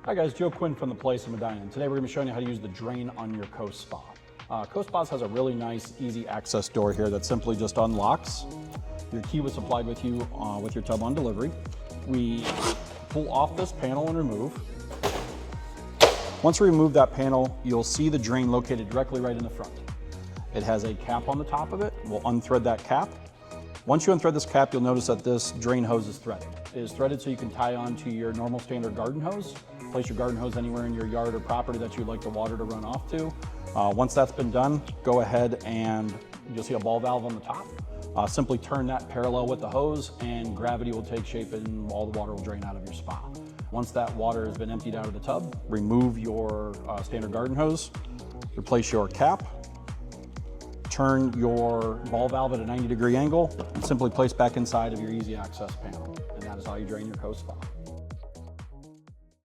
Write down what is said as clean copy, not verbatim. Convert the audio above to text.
Hi guys, Joe Quinn from the place in Medina, and today we're going to be showing you how to use the drain on your Coast Spa. Coast Spas has a really nice, easy access door here that simply just unlocks. Your key was supplied with you with your tub on delivery. We pull off this panel and remove. Once we remove that panel, you'll see the drain located directly right in the front. It has a cap on the top of it. We'll unthread that cap. Once you unthread this cap, you'll notice that this drain hose is threaded. It is threaded so you can tie on to your normal standard garden hose. Place your garden hose anywhere in your yard or property that you'd like the water to run off to. Once that's been done, go ahead and you'll see a ball valve on the top. Simply turn that parallel with the hose and gravity will take shape and all the water will drain out of your spa. Once that water has been emptied out of the tub, remove your standard garden hose, replace your cap, turn your ball valve at a 90-degree angle, and simply place back inside of your easy access panel. And that is how you drain your Coast Spa.